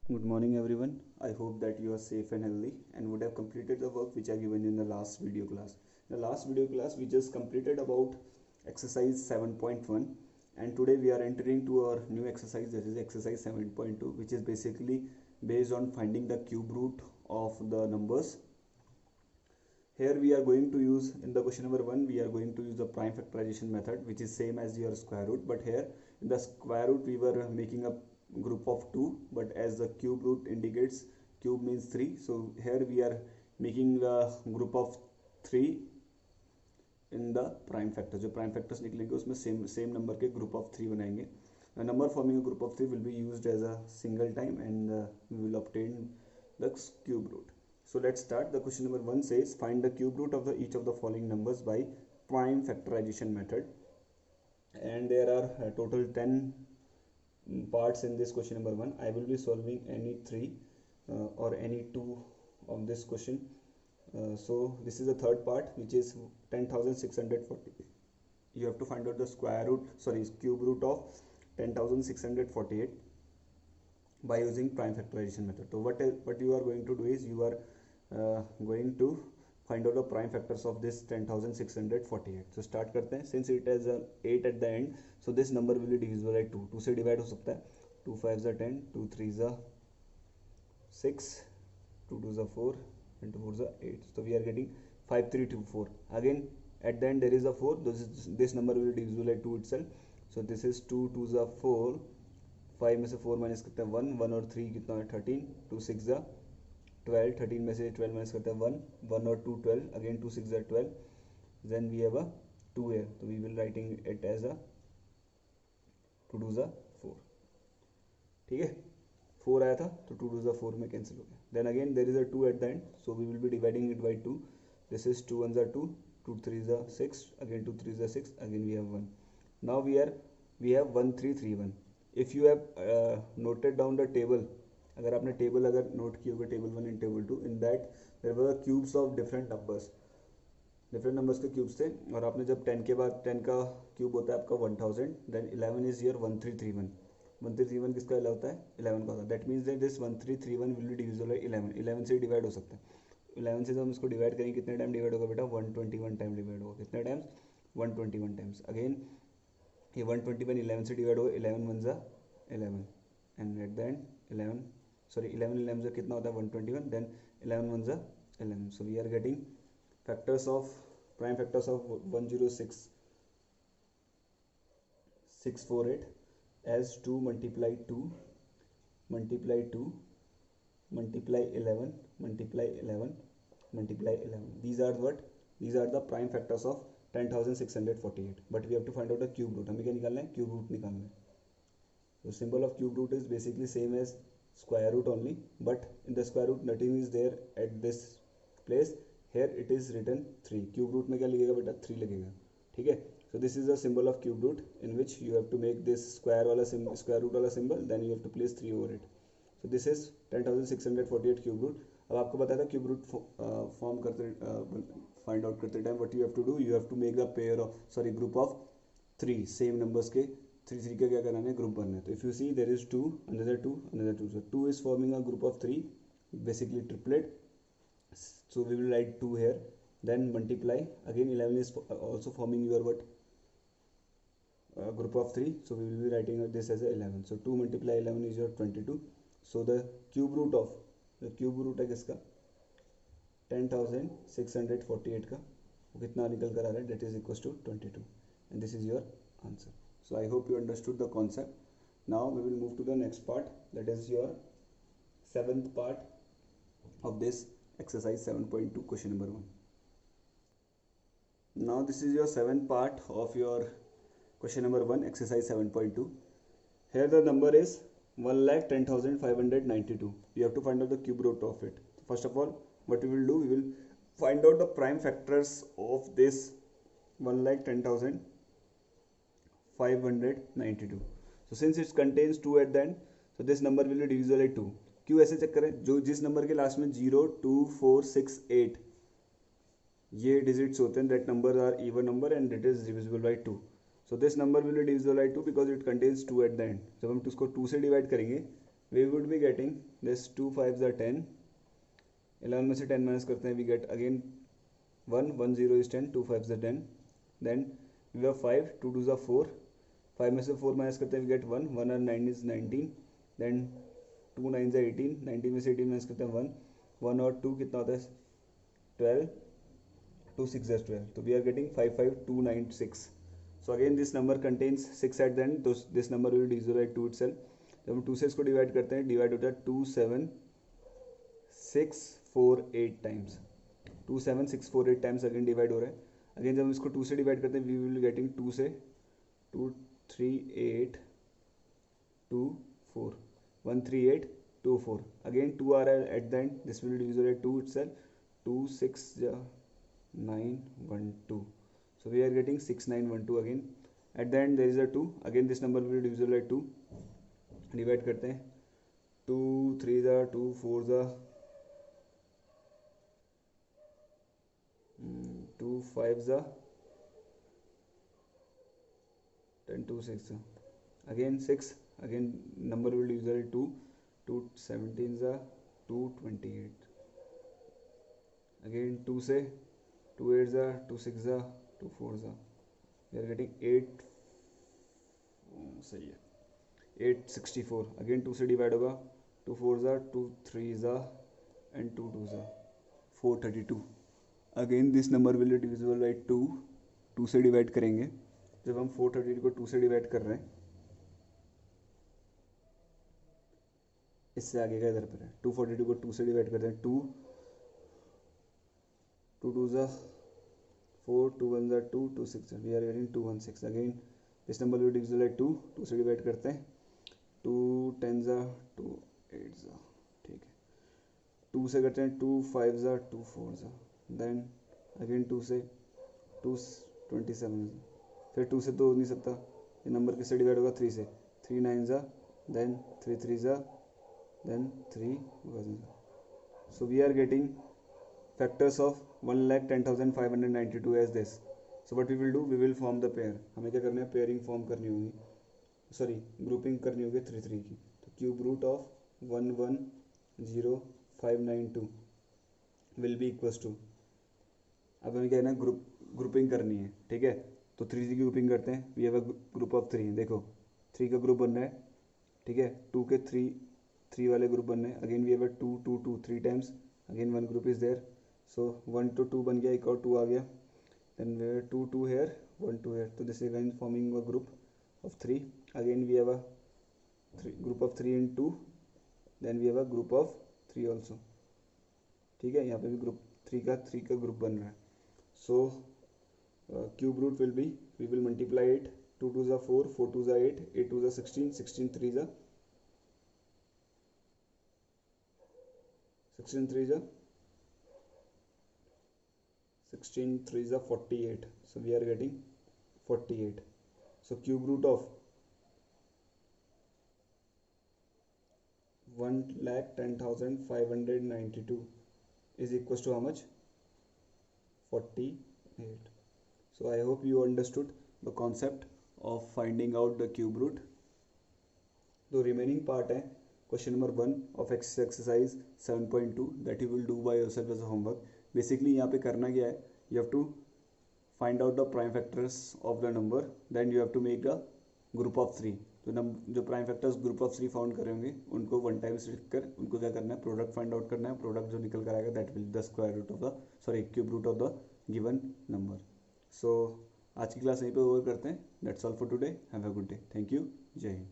Good morning everyone. I hope that you are safe and healthy and would have completed the work which I given you in the last video class. In the last video class we just completed about exercise 7.1 and today we are entering to our new exercise, that is exercise 7.2, which is basically based on finding the cube root of the numbers. Here we are going to use, in the question number 1 we are going to use the prime factorization method, which is same as your square root, but here in the square root we were making a group of 2, but as the cube root indicates, cube means 3, so here we are making a group of 3 in the prime factor. जो prime factors निकलेंगे उसमें same number के group of 3 बनाएंगे. The number forming a group of 3 will be used as a single time and we will obtain the cube root. So let's start. The question number 1 says find the cube root of each of the following numbers by prime factorization method, and there are total 10 parts in this question number 1. I will be solving any 3 or any 2 of this question. So this is the third part, which is 10,640. You have to find out the cube root of 10,648 by using prime factorization method. So what you are going to do is you are going to find out the prime factors of this 10,648. So start करते हैं. Since it has 8 at the end, so this number will be divisible by 2. 2 से divide हो सकता है. 2 5s are 10, 2 3s are 6, 2 2s are 4, and 2 4s are 8. So we are getting 5 3 2 4. Again at the end there is a 4. This number will be divisible by 2 itself. So this is 2 2s are 4. 5 में से 4 minus करते हैं 1, 1 और 3 कितना है 13, 2 6 are 12, 13 में से 12 minus करते हैं 1, 1 और 2 12, again 2 6 are 12, then we have a 2 here, so we will writing it as a 2 2 are 4. ठीक है, 4 आया था तो 2 2 are 4 में कैंसिल हो गया. Then again there is a 2 at the end, so we will be dividing it by 2. This is 2 1s are 2, 2 3s are 6, again 2 3s are 6, again we have 1. Now we have 1 3 3 1. If you have noted down the table, अगर आपने table अगर note किए होगा, table 1 and table 2, in that there were cubes of different numbers के cubes थे. और आपने जब 10 के बाद 10 का क्यूब होता है आपका 1000, देन 11 इज योर 1331. 1331 किसका होता है 11 का होता है. That means that this 1331 will be divisible by 11. 11 से डिवाइड हो सकता है. 11 से जब हम इसको डिवाइड करेंगे कितने टाइम डिवाइड होगा बेटा 121 टाइम डिवाइड होगा. कितने टाइम्स 121 टाइम्स. अगेन ये 121 11 से डिवाइड होगा. 11 1 जा 11 एंड एट द एंड 11 11 से कितना होता है 121, देन 11 1 जा 11. So we are getting prime factors of 106648 as 2 multiply 2 multiply 2 multiply 11 multiply 11 multiply 11. These are the prime factors of 10,648. but we have to find out the cube root. हमें क्या निकालना है, cube root निकालना है. So symbol of cube root is basically same as square root only, but in the square root nothing is there at this place. Here it is written 3. cube root में क्या लगेगा बेटा 3 लगेगा. ठीक है. So this is the symbol of cube root, in which you have to make this square root वाला symbol, then you have to place 3 over it. So this is 10,648 cube root. अब आपको बताया था cube root फॉर्म करते find out करते time what you have to do, you have to make a group of 3 same numbers के 3 3 का क्या कराना है ग्रुप बनना है. तो if you see there is 2 another 2 another 2, so 2 is forming a group of 3, basically triplet. So we will write 2 here, then multiply again 11 is also forming your group of 3, so we will be writing this as a 11. So 2 multiply 11 is your 22. So the cube root है किसका 10,648 का, वो कितना निकल कर आ रहा है, that is equals to 22, and this is your answer. So I hope you understood the concept. Now we will move to the next part, that is your 7th part of this exercise 7.2 question number 1. Now this is your 7th part of your question number 1 exercise 7.2. Here the number is 1,10,592. You have to find out the cube root of it. First of all, what we will do, we will find out the prime factors of this 1,10,592. So since it contains 2 at the end, so this number will be divisible by 2. क्यों ऐसे check करें, जिस number के last में 0 2 4 6 8 ये digits होते हैं, that numbers are even number and it is divisible by 2. So this number will be divisible by 2 because it contains 2 at the end. जब हम इसको 2 से डिवाइड करेंगे we would be getting this 2 5s are 10, 11 में से 10 minus करते हैं, we get again 1, 1 0 is 10, 2 5s are 10, then we have 5, 2 2s are 4, 5 में से 4 माइनस करते हैं, we get 1, 1 and 9 is 19, then 2 9s are 18, 19 में से 18 माइनस करते हैं 1, 1 और 2 कितना होता है 12, 2 6 is 12, तो we are getting 55296. So again this number contains 6 at the end, so this number will be divisible by 2 itself. जब हम 2 से इसको डिवाइड करते हैं, डिवाइड होता है 27648 टाइम्स, 27648 टाइम्स अगेन डिवाइड हो रहा है. अगेन जब हम इसको 2 से डिवाइड करते हैं, वी विल गेटिंग 2 से 23824, 13824. अगेन 2 आ रहा है at the end, this will divisible by 2 itself, 2 6 912. So we are getting 6912 again. At the end there is a 2. Again this number will be divisible by 2. Divide करते हैं, 2 3 2 4 2 5 10 2 6. Again 6. Again number will be divisible by 2. 2 17 228. Again 2 से 2 8 2 6 2 4 we are getting 8, सही है 864. Again 2 से divide होगा, 2 4 2 3 and 2 2 432. Again this number will divisible by 2. 2 से divide करेंगे, जब हम 432 को 2 से डिवाइड कर रहे हैं, इससे आगे का इधर पर है, 242 को 2 से डिवाइड करते हैं, 2 2 4 2 1 2 2 6, we are getting 216. Again this number will divisible by 2. 2 से डिवाइड करते हैं, 2 10 2 8, ठीक है. 2 से करते हैं 2 5 2 4, देन अगेन 2 से 2 27, फिर 2 से तो हो नहीं सकता, ये नंबर किससे डिवाइड होगा, 3 से, 3 9 then 3 3 then 3 1. So we are getting factors of 1,10,592 as this. So what we will do, we will form the pair. हमें क्या करना है, पेयरिंग फॉर्म करनी होगी, सॉरी ग्रुपिंग करनी होगी 3 3 की. तो cube root of 110,592 will be equals to, अब हमें क्या है ना, ग्रुपिंग करनी है, ठीक है. तो 3 की ग्रुपिंग करते हैं, we have a group of 3. देखो 3 का ग्रुप बन रहा है, ठीक है, 2 के 3 वाले ग्रुप बन रहे हैं. Again we have a 2 2 2 3 times, again 1 group is there. So 1 to 2 बन गया, एक और 2 आ गया, then we have 2 2 here 1 2 here. तो this is again forming a group of 3. Again we have a group of 3 and 2, then we have a group of 3 also, ठीक है. यहाँ पे भी ग्रुप 3 का ग्रुप बन रहा है. So cube root will be, we will multiply it, 2 2 4 4 2 8 8 2 16 16 3 16 3 16 3 48. So we are getting 48. So cube root of 1,10,592 is equals to how much, 48. So I hope you understood the concept of finding out the cube root. The remaining part है question number 1 of exercise 7.2 that you will do by yourself as a homework. Basically यहाँ पे करना क्या है, you have to find out the prime factors of the number, then you have to make a group of 3. तो जो prime factors group of 3 found करे होंगे उनको वन टाइम लिख कर उनको क्या करना है, प्रोडक्ट फाइंड आउट करना है. प्रोडक्ट जो निकल कर आएगा that will the square root of the, sorry cube root of the given number. So आज की क्लास यहीं पे ओवर करते हैं. That's all for today. Have a good day. Thank you. जय हिंद.